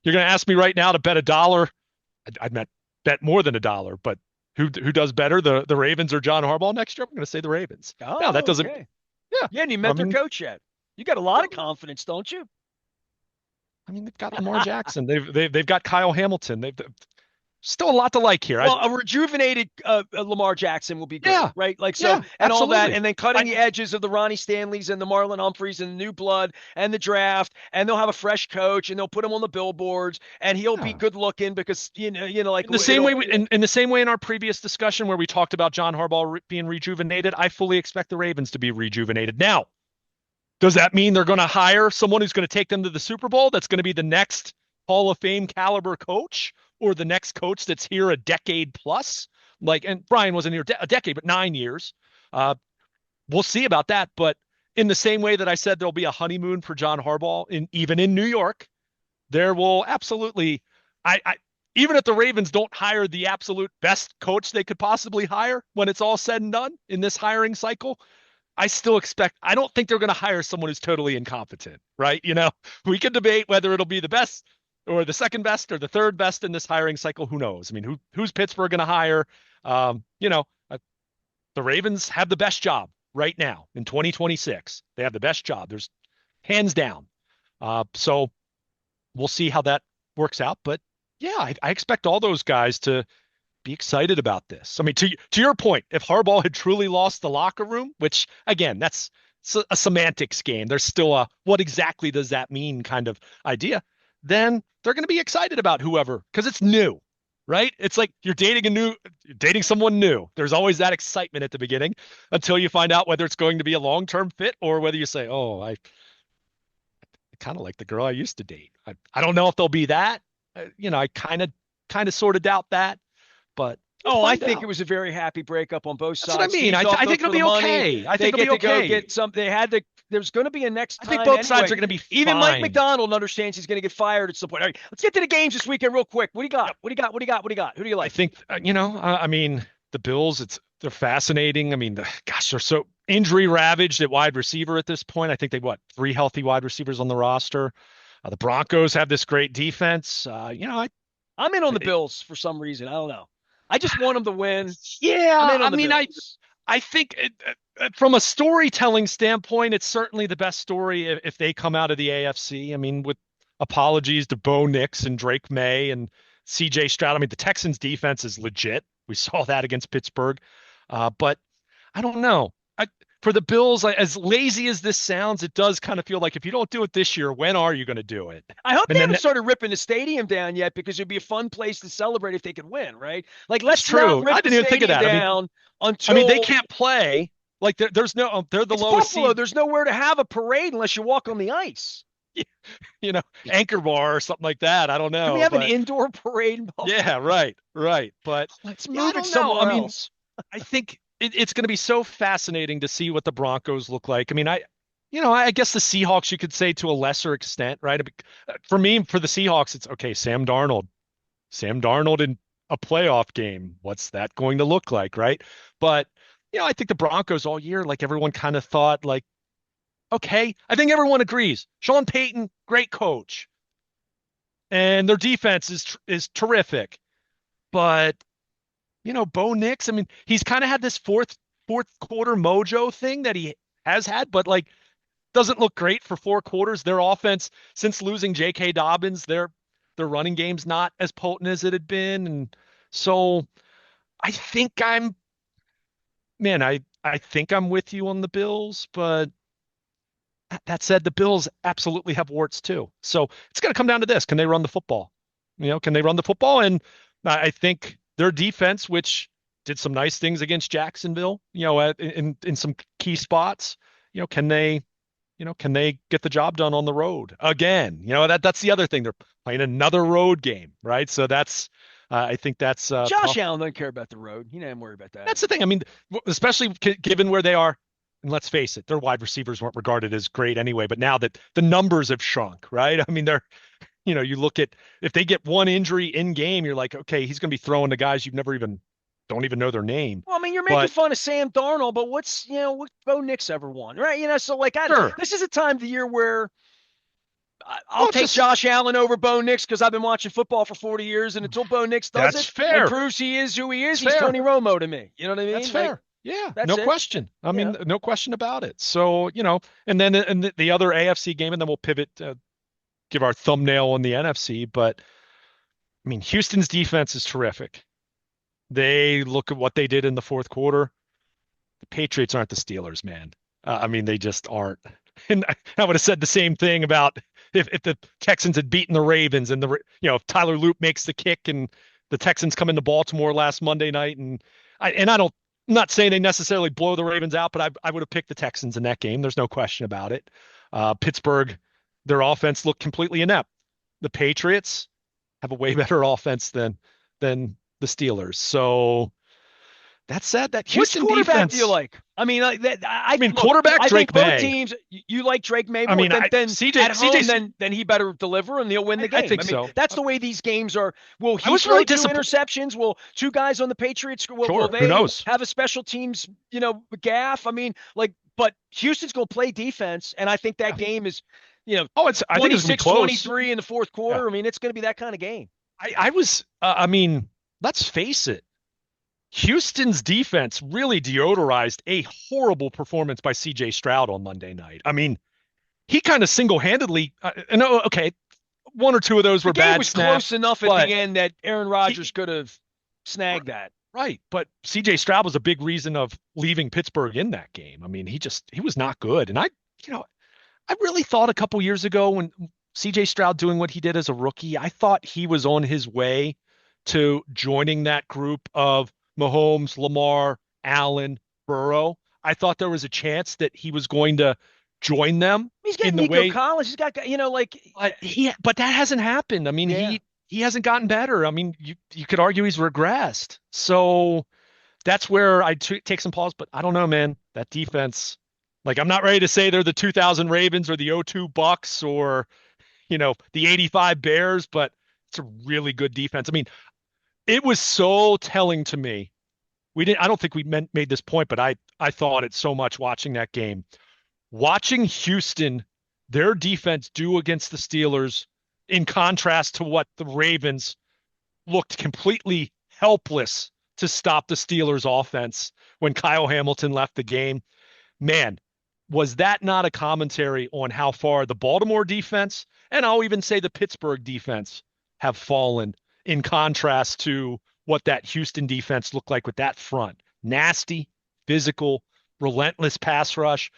Speaker 2: you're going to ask me right now to bet a dollar. I'd bet more than a dollar, but who does better, the Ravens or John Harbaugh next year? I'm going to say the Ravens. Now that
Speaker 1: Oh,
Speaker 2: doesn't,
Speaker 1: okay.
Speaker 2: yeah.
Speaker 1: Yeah, and you
Speaker 2: I
Speaker 1: met their
Speaker 2: mean,
Speaker 1: coach yet? You got a lot of confidence, don't you?
Speaker 2: they've got Lamar Jackson. They've got Kyle Hamilton. They've still a lot to like here.
Speaker 1: Well, a rejuvenated Lamar Jackson will be great,
Speaker 2: Yeah,
Speaker 1: right? Like so,
Speaker 2: yeah,
Speaker 1: and all that,
Speaker 2: absolutely.
Speaker 1: and then cutting
Speaker 2: I
Speaker 1: the edges of the Ronnie Stanleys and the Marlon Humphreys and the new blood and the draft, and they'll have a fresh coach, and they'll put him on the billboards, and he'll be
Speaker 2: yeah.
Speaker 1: good looking because like
Speaker 2: In the same way, in the same way in our previous discussion where we talked about John Harbaugh being rejuvenated, I fully expect the Ravens to be rejuvenated. Now, does that mean they're going to hire someone who's going to take them to the Super Bowl? That's going to be the next Hall of Fame caliber coach, or the next coach that's here a decade plus? Like, and Brian wasn't here a decade, but 9 years. Uh, we'll see about that. But in the same way that I said there'll be a honeymoon for John Harbaugh even in New York, there will absolutely. I even if the Ravens don't hire the absolute best coach they could possibly hire when it's all said and done in this hiring cycle, I still expect. I don't think they're going to hire someone who's totally incompetent, right? We can debate whether it'll be the best or the second best or the third best in this hiring cycle. Who knows? I mean, who's Pittsburgh going to hire? Um, you know, uh, the Ravens have the best job right now in 2026. They have the best job. There's hands down. So we'll see how that works out. But yeah, I expect all those guys to be excited about this. I mean, to your point, if Harbaugh had truly lost the locker room, which again, that's a semantics game. There's still a what exactly does that mean kind of idea. Then they're going to be excited about whoever because it's new, right? It's like you're dating someone new. There's always that excitement at the beginning until you find out whether it's going to be a long-term fit or whether you say, "Oh, I kind of like the girl I used to date." I don't know if they'll be that. I kind of sort of doubt that. But We'll
Speaker 1: Oh, I
Speaker 2: find
Speaker 1: think it
Speaker 2: out.
Speaker 1: was a very happy breakup on both
Speaker 2: That's what I
Speaker 1: sides.
Speaker 2: mean.
Speaker 1: Teased off
Speaker 2: I think it'll
Speaker 1: for the
Speaker 2: be
Speaker 1: money.
Speaker 2: okay. I
Speaker 1: They
Speaker 2: think it'll
Speaker 1: get
Speaker 2: be
Speaker 1: to go
Speaker 2: okay.
Speaker 1: get some. They had to. There's going to be a next
Speaker 2: I think
Speaker 1: time
Speaker 2: both sides
Speaker 1: anyway.
Speaker 2: are going to be
Speaker 1: Even Mike
Speaker 2: fine.
Speaker 1: McDonald understands he's going to get fired at some point. All right, let's get to the games this weekend real quick. What do you got?
Speaker 2: Yep.
Speaker 1: What do you got? What do you got? What do you got? Who do you
Speaker 2: I
Speaker 1: like?
Speaker 2: think I mean, the Bills. They're fascinating. I mean, gosh, they're so injury ravaged at wide receiver at this point. I think they what 3 healthy wide receivers on the roster. The Broncos have this great defense.
Speaker 1: I'm in on the Bills for some reason. I don't know. I just want them to win. I'm
Speaker 2: Yeah,
Speaker 1: in
Speaker 2: I
Speaker 1: on the
Speaker 2: mean,
Speaker 1: Bills.
Speaker 2: I think from a storytelling standpoint, it's certainly the best story if they come out of the AFC. I mean, with apologies to Bo Nix and Drake May and CJ Stroud. I mean, the Texans defense is legit. We saw that against Pittsburgh. But I don't know. For the Bills, as lazy as this sounds, it does kind of feel like if you don't do it this year, when are you going to do it?
Speaker 1: I hope
Speaker 2: And
Speaker 1: they
Speaker 2: then
Speaker 1: haven't started ripping the stadium down yet because it'd be a fun place to celebrate if they could win, right? Like,
Speaker 2: that's
Speaker 1: let's not
Speaker 2: true.
Speaker 1: rip
Speaker 2: I
Speaker 1: the
Speaker 2: didn't even think of
Speaker 1: stadium
Speaker 2: that.
Speaker 1: down
Speaker 2: They
Speaker 1: until
Speaker 2: can't play. Like there's no, they're the
Speaker 1: it's
Speaker 2: lowest
Speaker 1: Buffalo.
Speaker 2: seed.
Speaker 1: There's nowhere to have a parade unless you walk on the ice.
Speaker 2: Anchor bar or something like that. I don't
Speaker 1: Can we
Speaker 2: know,
Speaker 1: have an
Speaker 2: but
Speaker 1: indoor parade in
Speaker 2: yeah,
Speaker 1: Buffalo?
Speaker 2: right. But
Speaker 1: Let's
Speaker 2: yeah, I
Speaker 1: move it
Speaker 2: don't know. I
Speaker 1: somewhere
Speaker 2: mean,
Speaker 1: else.
Speaker 2: I think it's going to be so fascinating to see what the Broncos look like. I mean, I guess the Seahawks, you could say to a lesser extent, right? For me, for the Seahawks, it's okay. Sam Darnold in a playoff game. What's that going to look like, right? But I think the Broncos all year, like everyone kind of thought, like, okay, I think everyone agrees. Sean Payton, great coach, and their defense is terrific. But Bo Nix, I mean, he's kind of had this fourth quarter mojo thing that he has had, but like doesn't look great for 4 quarters. Their offense, since losing J.K. Dobbins, their running game's not as potent as it had been, and so I think I think I'm with you on the Bills, but that said, the Bills absolutely have warts too. So it's going to come down to this: can they run the football? Can they run the football? And I think their defense, which did some nice things against Jacksonville, in some key spots, can they get the job done on the road again? That's the other thing. They're playing another road game, right? So I think that's
Speaker 1: Josh
Speaker 2: tough.
Speaker 1: Allen doesn't care about the road. You don't worry about that.
Speaker 2: That's the thing. I mean, especially given where they are, and let's face it, their wide receivers weren't regarded as great anyway. But now that the numbers have shrunk, right? I mean, you look at if they get one injury in game, you're like, okay, he's going to be throwing to guys you've never even don't even know their name.
Speaker 1: Well, I mean, you're making
Speaker 2: But
Speaker 1: fun of Sam Darnold, but what Bo Nix ever won, right? So like,
Speaker 2: sure,
Speaker 1: this is a time of the year where I'll
Speaker 2: well, it's
Speaker 1: take
Speaker 2: just
Speaker 1: Josh Allen over Bo Nix because I've been watching football for 40 years, and until Bo Nix does
Speaker 2: that's
Speaker 1: it and
Speaker 2: fair.
Speaker 1: proves he is who he is,
Speaker 2: That's
Speaker 1: he's
Speaker 2: fair.
Speaker 1: Tony Romo to me. You know what I
Speaker 2: That's
Speaker 1: mean? Like,
Speaker 2: fair. Yeah,
Speaker 1: that's
Speaker 2: no
Speaker 1: it.
Speaker 2: question. I
Speaker 1: You
Speaker 2: mean,
Speaker 1: know,
Speaker 2: no question about it. So, and then and the other AFC game, and then we'll pivot, give our thumbnail on the NFC. But I mean, Houston's defense is terrific. They look at what they did in the fourth quarter. The Patriots aren't the Steelers, man. I mean, they just aren't. And I would have said the same thing about if the Texans had beaten the Ravens and if Tyler Loop makes the kick and the Texans come into Baltimore last Monday night I'm not saying they necessarily blow the Ravens out, but I would have picked the Texans in that game. There's no question about it. Pittsburgh, their offense looked completely inept. The Patriots have a way better offense than the Steelers. So that said, that
Speaker 1: which
Speaker 2: Houston
Speaker 1: quarterback do you
Speaker 2: defense.
Speaker 1: like? I mean,
Speaker 2: I mean,
Speaker 1: look.
Speaker 2: quarterback
Speaker 1: I think
Speaker 2: Drake
Speaker 1: both
Speaker 2: May.
Speaker 1: teams. You like Drake May
Speaker 2: I
Speaker 1: more
Speaker 2: mean,
Speaker 1: than
Speaker 2: CJ
Speaker 1: at home.
Speaker 2: CJ.
Speaker 1: Then he better deliver and he'll win the
Speaker 2: I
Speaker 1: game.
Speaker 2: think
Speaker 1: I mean,
Speaker 2: so.
Speaker 1: that's the way these games are. Will
Speaker 2: I
Speaker 1: he
Speaker 2: was
Speaker 1: throw
Speaker 2: really
Speaker 1: 2
Speaker 2: disappointed.
Speaker 1: interceptions? Will 2 guys on the Patriots? Will
Speaker 2: Sure, who
Speaker 1: they
Speaker 2: knows?
Speaker 1: have a special teams? Gaff. I mean, like, but Houston's going to play defense, and I think that
Speaker 2: Yeah.
Speaker 1: game is,
Speaker 2: I think it's gonna be close.
Speaker 1: 26-23 in the fourth
Speaker 2: Yeah.
Speaker 1: quarter. I mean, it's going to be that kind of game.
Speaker 2: I was. I mean, let's face it. Houston's defense really deodorized a horrible performance by C.J. Stroud on Monday night. I mean, he kind of single-handedly. Okay, one or two of those
Speaker 1: The
Speaker 2: were
Speaker 1: game
Speaker 2: bad
Speaker 1: was close
Speaker 2: snaps,
Speaker 1: enough at
Speaker 2: but
Speaker 1: the end that Aaron Rodgers
Speaker 2: he,
Speaker 1: could have snagged that.
Speaker 2: right. But C.J. Stroud was a big reason of leaving Pittsburgh in that game. I mean, he was not good, and I really thought a couple years ago when C.J. Stroud doing what he did as a rookie, I thought he was on his way to joining that group of Mahomes, Lamar, Allen, Burrow. I thought there was a chance that he was going to join them
Speaker 1: He's
Speaker 2: in
Speaker 1: getting
Speaker 2: the
Speaker 1: Nico
Speaker 2: way,
Speaker 1: Collins. He's got, like,
Speaker 2: but that hasn't happened. I mean,
Speaker 1: yeah.
Speaker 2: he hasn't gotten better. I mean, you could argue he's regressed. So that's where I take some pause, but I don't know, man. That defense, like, I'm not ready to say they're the 2000 Ravens or the '02 Bucks or, the '85 Bears, but it's a really good defense. I mean, it was so telling to me. I don't think we made this point, but I thought it so much watching that game. Watching Houston, their defense do against the Steelers, in contrast to what the Ravens looked completely helpless to stop the Steelers offense when Kyle Hamilton left the game. Man, was that not a commentary on how far the Baltimore defense, and I'll even say the Pittsburgh defense, have fallen in contrast to what that Houston defense looked like with that front? Nasty, physical, relentless pass rush.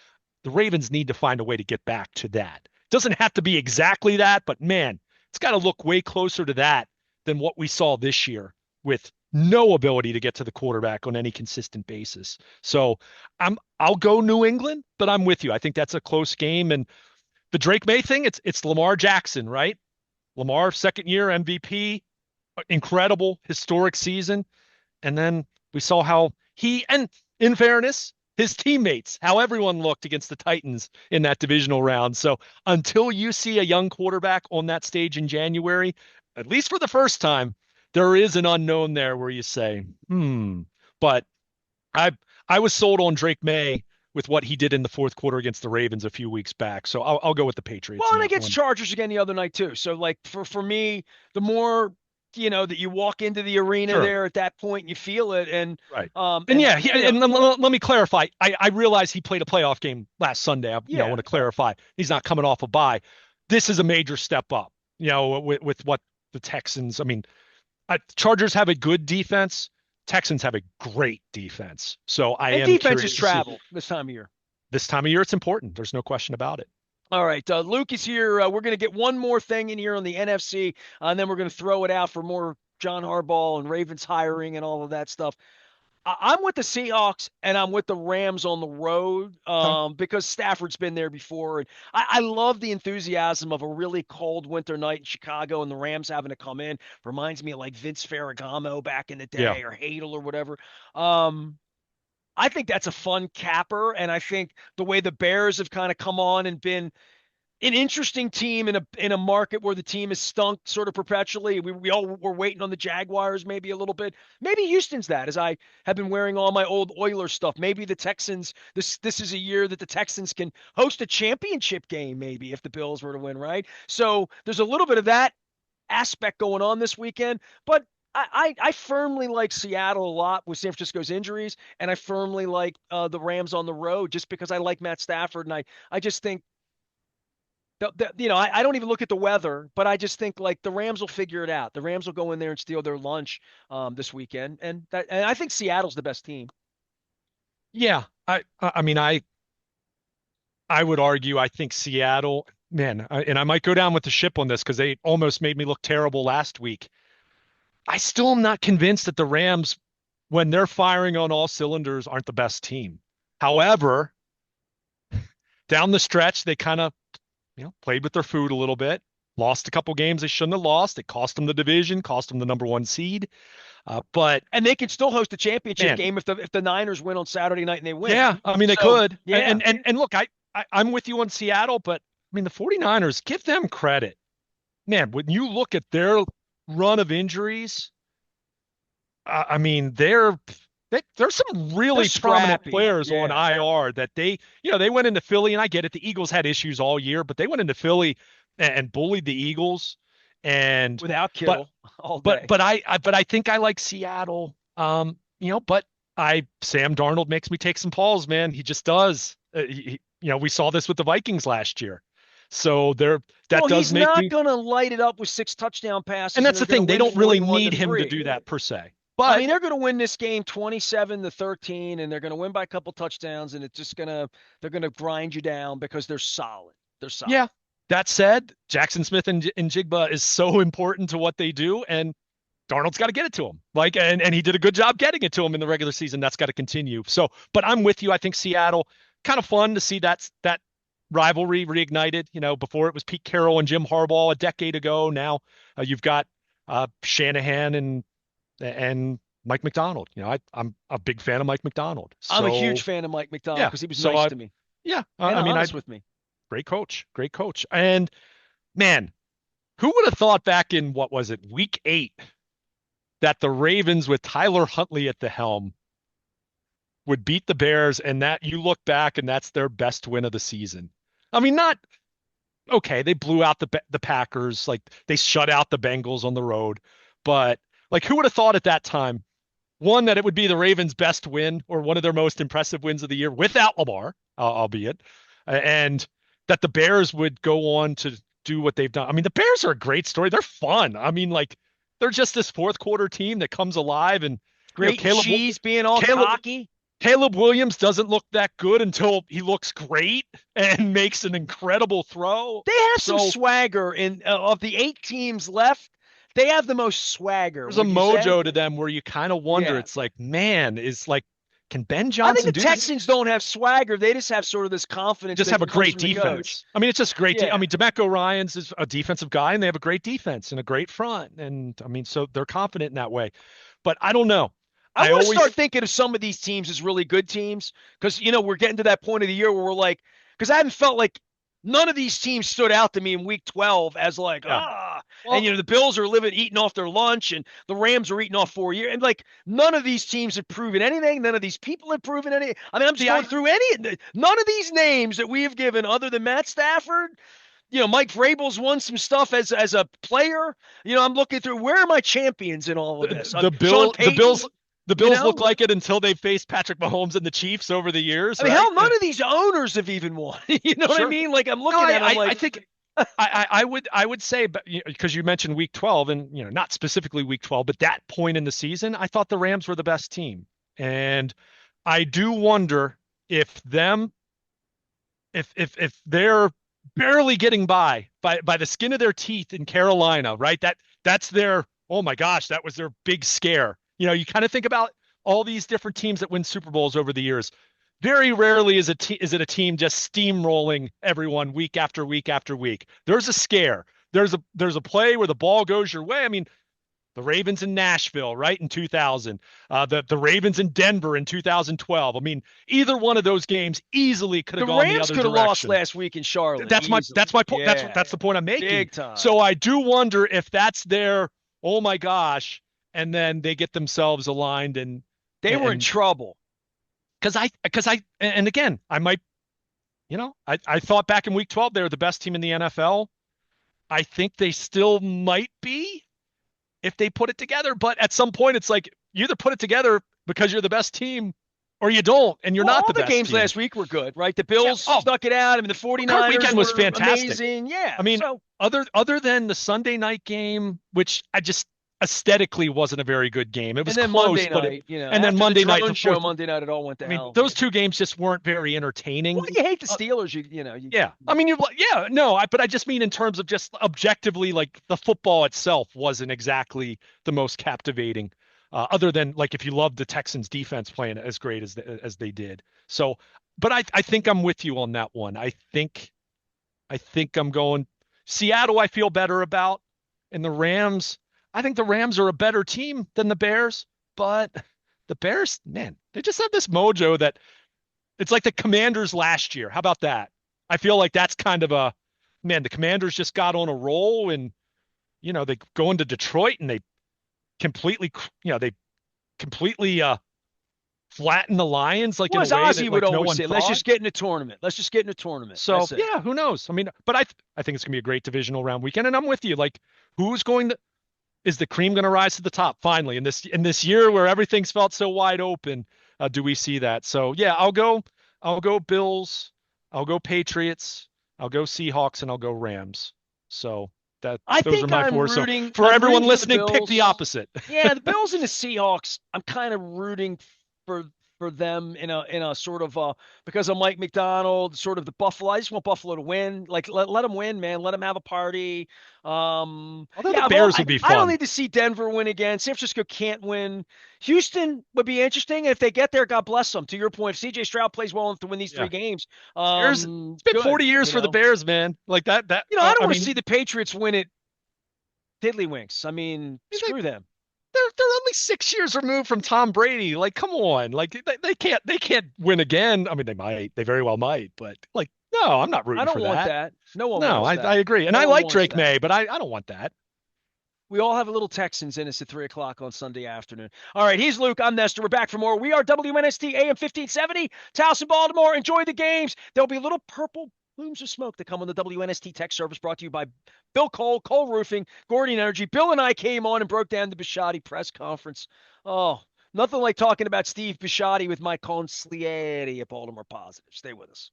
Speaker 2: The Ravens need to find a way to get back to that. Doesn't have to be exactly that, but man, it's got to look way closer to that than what we saw this year with no ability to get to the quarterback on any consistent basis. So I'll go New England, but I'm with you. I think that's a close game. And the Drake May thing, it's Lamar Jackson, right? Lamar, second year MVP, incredible, historic season. And then we saw how and in fairness, his teammates, how everyone looked against the Titans in that divisional round. So until you see a young quarterback on that stage in January, at least for the first time, there is an unknown there where you say, But I I was sold on Drake May with what he did in the fourth quarter against the Ravens a few weeks back. So I'll go with the Patriots
Speaker 1: Well,
Speaker 2: in
Speaker 1: and
Speaker 2: that
Speaker 1: against
Speaker 2: one.
Speaker 1: Chargers again the other night too. So like for me, the more that you walk into the arena
Speaker 2: Sure.
Speaker 1: there at that point, you feel it, and
Speaker 2: Right.
Speaker 1: um
Speaker 2: And
Speaker 1: and
Speaker 2: yeah,
Speaker 1: you know
Speaker 2: let me clarify. I realize he played a playoff game last Sunday. I
Speaker 1: yeah.
Speaker 2: want to clarify. He's not coming off a bye. This is a major step up, with what the Texans, I mean, Chargers have a good defense. Texans have a great defense. So I
Speaker 1: And
Speaker 2: am
Speaker 1: defenses
Speaker 2: curious to see.
Speaker 1: travel this time of year.
Speaker 2: This time of year, it's important. There's no question about it.
Speaker 1: All right, Luke is here. We're going to get one more thing in here on the NFC, and then we're going to throw it out for more John Harbaugh and Ravens hiring and all of that stuff. I'm with the Seahawks and I'm with the Rams on the road
Speaker 2: Okay.
Speaker 1: because Stafford's been there before. And I love the enthusiasm of a really cold winter night in Chicago and the Rams having to come in. Reminds me of like Vince Ferragamo back in the
Speaker 2: Yeah.
Speaker 1: day or Hadel or whatever. Um, I think that's a fun capper. And I think the way the Bears have kind of come on and been an interesting team in a market where the team is stunk sort of perpetually. We all were waiting on the Jaguars maybe a little bit. Maybe Houston's that, as I have been wearing all my old Oilers stuff. Maybe the Texans. This is a year that the Texans can host a championship game. Maybe if the Bills were to win, right? So there's a little bit of that aspect going on this weekend, but. I firmly like Seattle a lot with San Francisco's injuries, and I firmly like the Rams on the road just because I like Matt Stafford, and I just think I don't even look at the weather, but I just think like the Rams will figure it out. The Rams will go in there and steal their lunch this weekend, and I think Seattle's the best team.
Speaker 2: Yeah. I mean, I would argue, I think Seattle, man, and I might go down with the ship on this because they almost made me look terrible last week. I still am not convinced that the Rams, when they're firing on all cylinders, aren't the best team. However, down the stretch, they kind of, played with their food a little bit, lost a couple games they shouldn't have lost. It cost them the division, cost them the number one seed. But
Speaker 1: And they can still host a championship
Speaker 2: man,
Speaker 1: game if the Niners win on Saturday night and they win.
Speaker 2: yeah, I mean, they
Speaker 1: So
Speaker 2: could.
Speaker 1: yeah,
Speaker 2: And look, I'm with you on Seattle, but I mean, the 49ers, give them credit. Man, when you look at their run of injuries, I mean, there's some
Speaker 1: they're
Speaker 2: really prominent
Speaker 1: scrappy.
Speaker 2: players on
Speaker 1: Yeah,
Speaker 2: IR that they went into Philly, and I get it. The Eagles had issues all year, but they went into Philly and bullied the Eagles. And
Speaker 1: without
Speaker 2: but
Speaker 1: Kittle all
Speaker 2: but
Speaker 1: day.
Speaker 2: but I think I like Seattle. But Sam Darnold makes me take some calls, man. He just does. We saw this with the Vikings last year. So that
Speaker 1: Well,
Speaker 2: does
Speaker 1: he's
Speaker 2: make
Speaker 1: not
Speaker 2: me.
Speaker 1: going to light it up with 6 touchdown
Speaker 2: And
Speaker 1: passes, and
Speaker 2: that's
Speaker 1: they're
Speaker 2: the
Speaker 1: going to
Speaker 2: thing. They
Speaker 1: win
Speaker 2: don't really
Speaker 1: 41 to
Speaker 2: need him to
Speaker 1: three.
Speaker 2: do that per se.
Speaker 1: I
Speaker 2: But
Speaker 1: mean, they're going to win this game 27-13, and they're going to win by a couple touchdowns, and they're going to grind you down because they're solid. They're solid.
Speaker 2: yeah, that said, Jackson Smith and Jigba is so important to what they do, and Darnold's got to get it to him. Like, and he did a good job getting it to him in the regular season. That's got to continue. So, but I'm with you. I think Seattle, kind of fun to see that rivalry reignited. Before it was Pete Carroll and Jim Harbaugh a decade ago. Now you've got Shanahan and Mike McDonald. I'm a big fan of Mike McDonald.
Speaker 1: I'm a huge
Speaker 2: So
Speaker 1: fan of Mike McDonald
Speaker 2: yeah,
Speaker 1: because he was
Speaker 2: so
Speaker 1: nice to me and
Speaker 2: I mean,
Speaker 1: honest with me.
Speaker 2: great coach, great coach. And man, who would have thought back in what was it, week 8, that the Ravens with Tyler Huntley at the helm would beat the Bears, and that you look back and that's their best win of the season. I mean, not okay, they blew out the Packers, like they shut out the Bengals on the road, but like who would have thought at that time, one, that it would be the Ravens' best win or one of their most impressive wins of the year without Lamar, albeit, and that the Bears would go on to do what they've done. I mean, the Bears are a great story. They're fun. I mean, like they're just this fourth quarter team that comes alive, and
Speaker 1: Great cheese being all
Speaker 2: Caleb
Speaker 1: cocky.
Speaker 2: Caleb Williams doesn't look that good until he looks great and makes an incredible throw.
Speaker 1: They have some
Speaker 2: So
Speaker 1: swagger in of the 8 teams left. They have the most swagger.
Speaker 2: there's a
Speaker 1: Would you say?
Speaker 2: mojo to them where you kind of wonder.
Speaker 1: Yeah.
Speaker 2: It's like, man, is like, can Ben
Speaker 1: I think
Speaker 2: Johnson
Speaker 1: the
Speaker 2: do this?
Speaker 1: Texans don't have swagger. They just have sort of this confidence
Speaker 2: Just
Speaker 1: that
Speaker 2: have a
Speaker 1: comes
Speaker 2: great
Speaker 1: from the coach.
Speaker 2: defense. I mean, it's just great. I
Speaker 1: Yeah.
Speaker 2: mean, DeMeco Ryans is a defensive guy, and they have a great defense and a great front. And I mean, so they're confident in that way. But I don't know.
Speaker 1: I
Speaker 2: I
Speaker 1: want to
Speaker 2: always,
Speaker 1: start thinking of some of these teams as really good teams because, we're getting to that point of the year where we're like, because I haven't felt like none of these teams stood out to me in week 12 as like,
Speaker 2: yeah. Well,
Speaker 1: and, the Bills are eating off their lunch and the Rams are eating off 4 years. And like, none of these teams have proven anything. None of these people have proven anything. I mean, I'm just going through none of these names that we have given other than Matt Stafford. Mike Vrabel's won some stuff as a player. I'm looking through where are my champions in all of this?
Speaker 2: The Bills look like it until they faced Patrick Mahomes and the Chiefs over the years.
Speaker 1: I mean,
Speaker 2: right?
Speaker 1: hell, none of these owners have even won. You know what I mean? Like I'm looking at it, I'm like,
Speaker 2: I think I would say, because you mentioned week 12 and not specifically week 12, but that point in the season, I thought the Rams were the best team. And I do wonder if they're barely getting by the skin of their teeth in Carolina, right? That's their, oh my gosh, that was their big scare. You kind of think about all these different teams that win Super Bowls over the years. Very rarely is it a team just steamrolling everyone week after week after week. There's a scare. There's a play where the ball goes your way. I mean, the Ravens in Nashville, right, in 2000. The Ravens in Denver in 2012. I mean, either one of those games easily could have gone the
Speaker 1: Rams
Speaker 2: other
Speaker 1: could have
Speaker 2: direction.
Speaker 1: lost last week in Charlotte.
Speaker 2: That's my point.
Speaker 1: Yeah.
Speaker 2: That's the point I'm making.
Speaker 1: Big time.
Speaker 2: So I do wonder if that's their, oh my gosh, and then they get themselves aligned and
Speaker 1: they were in trouble.
Speaker 2: Because and again, I might, I thought back in week 12 they were the best team in the NFL. I think they still might be if they put it together. But at some point, it's like you either put it together because you're the best team or you don't, and you're not the best
Speaker 1: games
Speaker 2: team.
Speaker 1: last week were good, right? The Bills stuck it out. I mean, the 49ers
Speaker 2: weekend was fantastic.
Speaker 1: Amazing. Yeah.
Speaker 2: I mean, other than the Sunday night game, which I just aesthetically wasn't a very good game. It was close,
Speaker 1: Monday
Speaker 2: but
Speaker 1: night,
Speaker 2: and then Monday night,
Speaker 1: Monday night, it all went to hell.
Speaker 2: Those two games just weren't very entertaining.
Speaker 1: Well, you hate the Steelers,
Speaker 2: yeah. I mean, but I just mean in terms of just objectively, like the football itself wasn't exactly the most captivating. Other than like if you love the Texans defense playing as great as they did. So, but I think I'm with you on that one. I think I'm going Seattle. I feel better about, and the Rams. I think the Rams are a better team than the Bears, but the Bears, man, they just have this mojo that it's like the Commanders last year. How about that? I feel like that's kind of the Commanders just got on a roll and, they go into Detroit and they completely flatten the Lions like in a way
Speaker 1: Ozzie
Speaker 2: that,
Speaker 1: would
Speaker 2: like,
Speaker 1: always
Speaker 2: no
Speaker 1: say,
Speaker 2: one
Speaker 1: let's
Speaker 2: thought.
Speaker 1: just get in a tournament.
Speaker 2: So yeah, who knows? I mean, but I think it's gonna be a great divisional round weekend, and I'm with you. Like, is the cream going to rise to the top finally in this year where everything's felt so wide open? Do we see that? So yeah, I'll go Bills, I'll go Patriots, I'll go Seahawks, and I'll go Rams. So those are my four. So for everyone listening, pick the opposite.
Speaker 1: Yeah, the Bills and the Seahawks. I'm kind of rooting for them in a sort of because of Mike McDonald, sort of the Buffalo. I just want Buffalo to win. Like let them win, man. Let them have a party.
Speaker 2: Although the Bears would be fun.
Speaker 1: I don't need to see Denver win again. San Francisco can't win. Houston would be interesting if they get there. God bless them. To your point, if C.J. Stroud plays well enough to win these 3 games,
Speaker 2: it's been 40 years for the Bears, man. Like that.
Speaker 1: I don't want to see the Patriots win it Tiddlywinks. I mean,
Speaker 2: I mean, they,
Speaker 1: screw them.
Speaker 2: they're only 6 years removed from Tom Brady. Like, come on. Like they can't win again. I mean, they might. They very well might. But like, no, I'm not
Speaker 1: I
Speaker 2: rooting
Speaker 1: don't
Speaker 2: for
Speaker 1: want
Speaker 2: that.
Speaker 1: that. No one
Speaker 2: No,
Speaker 1: wants
Speaker 2: I
Speaker 1: that.
Speaker 2: agree. And
Speaker 1: No
Speaker 2: I
Speaker 1: one
Speaker 2: like
Speaker 1: wants
Speaker 2: Drake
Speaker 1: that.
Speaker 2: May, but I don't want that.
Speaker 1: We all have a little Texans in us at 3 o'clock on Sunday afternoon. All right, he's Luke. I'm Nestor. We're back for more. We are WNST AM 1570, Towson, Baltimore. Enjoy the games. There'll be little purple plumes of smoke that come on the WNST tech service brought to you by Bill Cole Roofing, Gordian Energy. Bill and I came on and broke down the Bisciotti press conference. Oh, nothing like talking about Steve Bisciotti with my consigliere at Baltimore Positive. Stay with us.